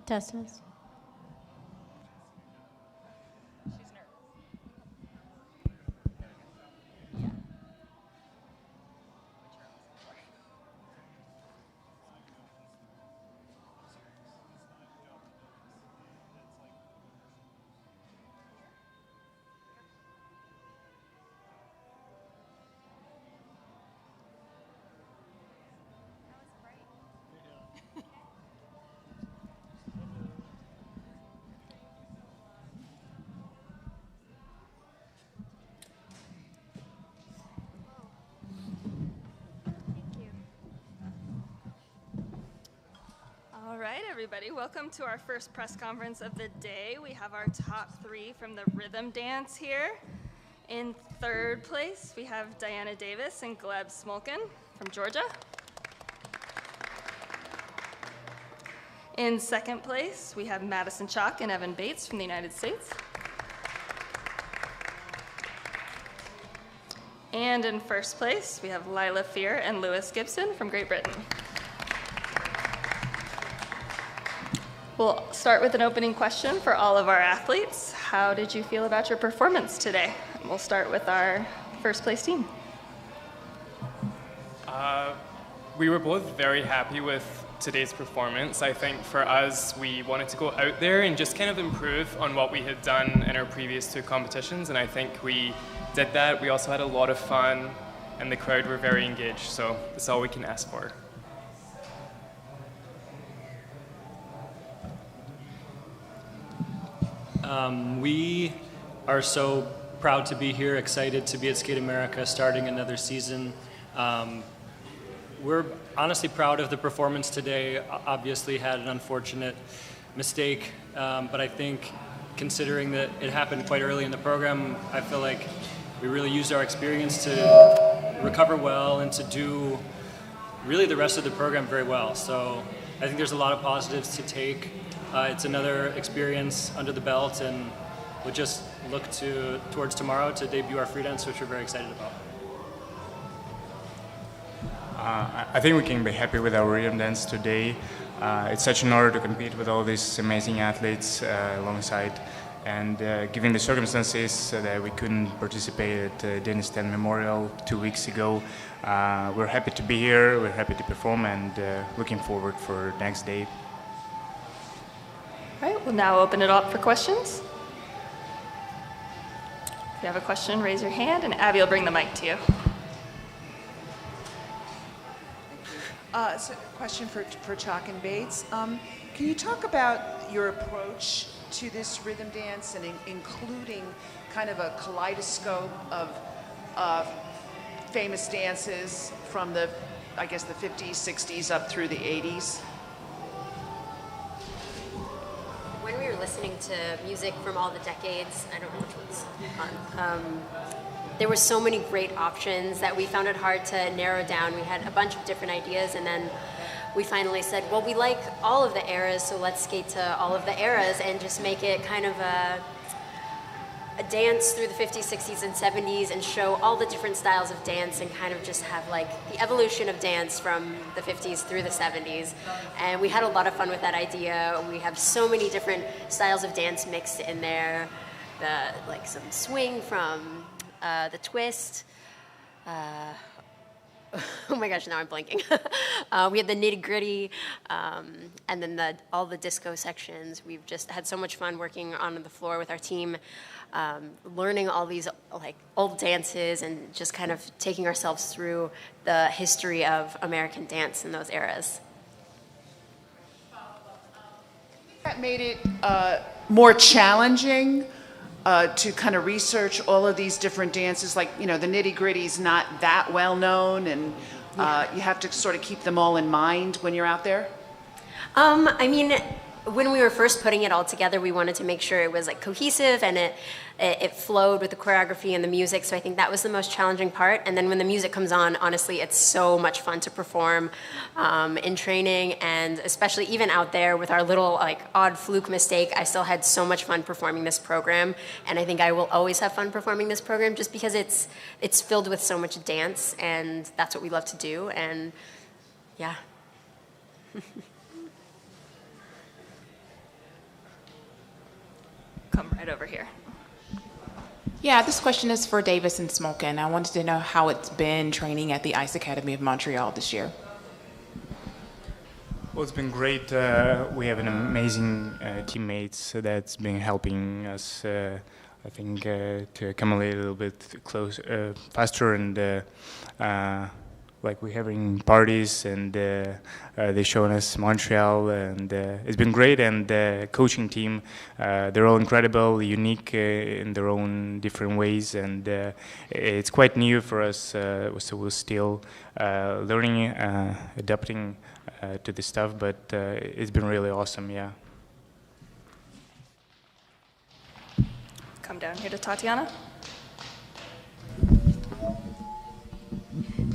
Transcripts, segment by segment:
Test us. All right, everybody, welcome to our first press conference of the day. We have our top three from the rhythm dance here. In third place, we have Diana Davis and Gleb Smolkin from Georgia. In second place, we have Madison CHOCK and Evan Bates from the United States. And in first place, we have Lilah and Lewis Gibson from Great Britain. We'll start with an opening question for all of our athletes. How did you feel about your performance today? We'll start with our first place team. We were both very happy with today's performance. I think for us, we wanted to go out there and just kind of improve on what we had done in our previous two competitions, and I think we did that. We also had a lot of fun, and the crowd were very engaged, so that's all we can ask for. We are so proud to be here, excited to be at Skate America, starting another season. We're honestly proud of the performance today. Obviously had an unfortunate mistake, but I think considering that it happened quite early in the program, I feel like we really used our experience to recover well and to do really the rest of the program very well. So I think there's a lot of positives to take. It's another experience under the belt, and we'll just look towards tomorrow to debut our free dance, which we're very excited about. I think we can be happy with our rhythm dance today. It's such an honor to compete with all these amazing athletes alongside, and given the circumstances that we couldn't participate at Dennis Ten Memorial 2 weeks ago, we're happy to be here, we're happy to perform, and looking forward for next day. All right, we'll now open it up for questions. If you have a question, raise your hand, and Abby will bring the mic to you. So a question for CHOCK and Bates. Can you talk about your approach to this rhythm dance and including kind of a kaleidoscope of famous dances from the, I guess, the 50s, 60s up through the 80s? When we were listening to music from all the decades, I don't know which one's on, there were so many great options that we found it hard to narrow down. We had a bunch of different ideas, and then we finally said, well, we like all of the eras, so let's skate to all of the eras and just make it kind of a dance through the 50s, 60s, and 70s and show all the different styles of dance and kind of just have like the evolution of dance from the 50s through the 70s. And we had a lot of fun with that idea. We have so many different styles of dance mixed in there. Like some swing from the twist. Oh my gosh, now I'm blanking. We had the nitty-gritty, and then all the disco sections. We've just had so much fun working on the floor with our team, learning all these like old dances and just kind of taking ourselves through the history of American dance in those eras. That made it more challenging to kind of research all of these different dances, like, you know, the nitty-gritty's not that well known, and you have to sort of keep them all in mind when you're out there? I mean, when we were first putting it all together, we wanted to make sure it was like cohesive and it flowed with the choreography and the music, so I think that was the most challenging part. And then when the music comes on, honestly, it's so much fun to perform in training, and especially even out there with our little like odd fluke mistake, I still had so much fun performing this program, and I think I will always have fun performing this program just because it's filled with so much dance, and that's what we love to do, and yeah. come right over here. Yeah, this question is for Davis and Smokin. I wanted to know how it's been training at the Ice Academy of Montreal this year. Well, it's been great. We have an amazing teammates that's been helping us, I think, to accumulate a little bit faster, and like we're having parties, and they're showing us Montreal, and it's been great. And the coaching team, they're all incredible, unique in their own different ways, and it's quite new for us, so we're still learning, adapting to this stuff, but it's been really awesome, yeah. Come down here to Tatiana.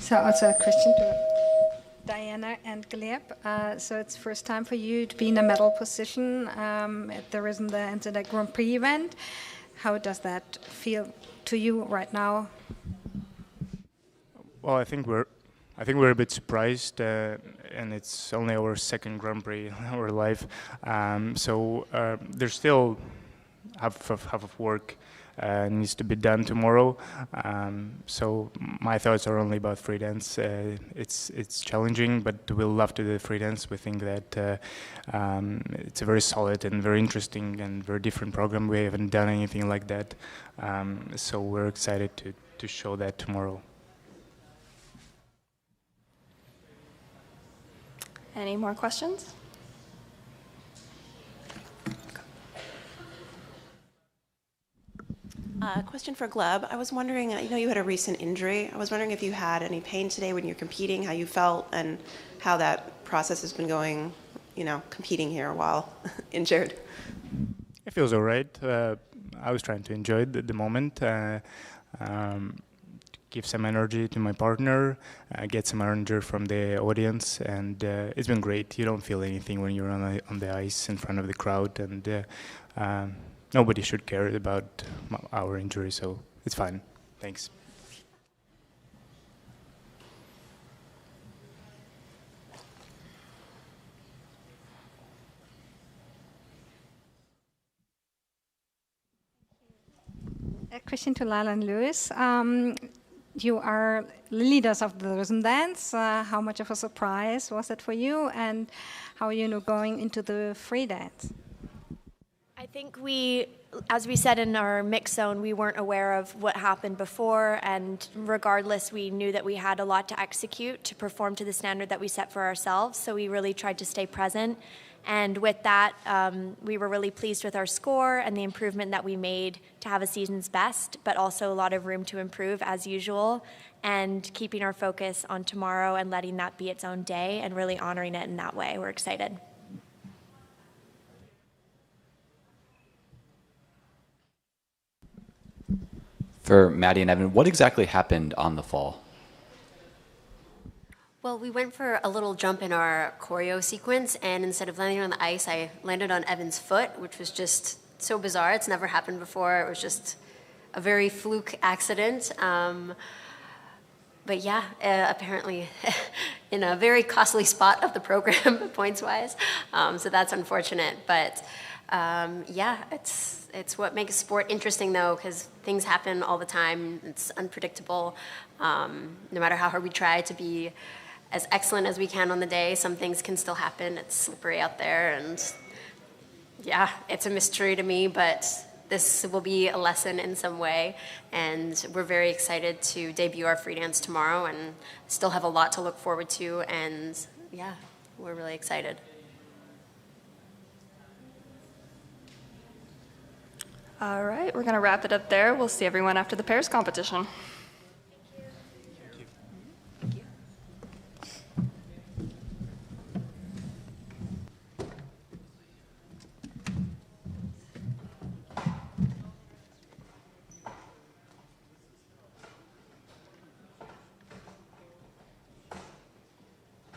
So also a question to Diana and Gleb. So it's first time for you to be in a medal position at the Rhythm Dance at a Grand Prix event. How does that feel to you right now? Well, I think we're a bit surprised, and it's only our second Grand Prix in our life. So there's still half of work needs to be done tomorrow. So my thoughts are only about free dance. It's challenging, but we'll love to do the free dance. We think that it's a very solid and very interesting and very different program. We haven't done anything like that. So we're excited to show that tomorrow. Any more questions? Question for Gleb. I was wondering, you had a recent injury. I was wondering if you had any pain today when you're competing, how you felt, and how that process has been going, competing here while injured. It feels all right. I was trying to enjoy the moment, give some energy to my partner, get some energy from the audience, and it's been great. You don't feel anything when you're on the ice in front of the crowd, and nobody should care about our injury, so it's fine. Thanks. A question to Lilah and Lewis. You are leaders of the Rhythm Dance. How much of a surprise was it for you, and how are you going into the free dance? I think as we said in our mix zone, we weren't aware of what happened before, and regardless, we knew that we had a lot to execute to perform to the standard that we set for ourselves, so we really tried to stay present. And with that, we were really pleased with our score and the improvement that we made to have a season's best, but also a lot of room to improve as usual, and keeping our focus on tomorrow and letting that be its own day and really honoring it in that way. We're excited. For Maddie and Evan, what exactly happened on the fall? Well, we went for a little jump in our choreo sequence, and instead of landing on the ice, I landed on Evan's foot, which was just so bizarre. It's never happened before. It was just a very fluke accident. But yeah, apparently in a very costly spot of the program, points-wise. So that's unfortunate. But yeah, it's what makes sport interesting, though, because things happen all the time. It's unpredictable. No matter how hard we try to be as excellent as we can on the day, some things can still happen. It's slippery out there, and yeah, it's a mystery to me, but this will be a lesson in some way, and we're very excited to debut our free dance tomorrow and still have a lot to look forward to, and yeah, we're really excited. All right, we're going to wrap it up there. We'll see everyone after the pairs competition.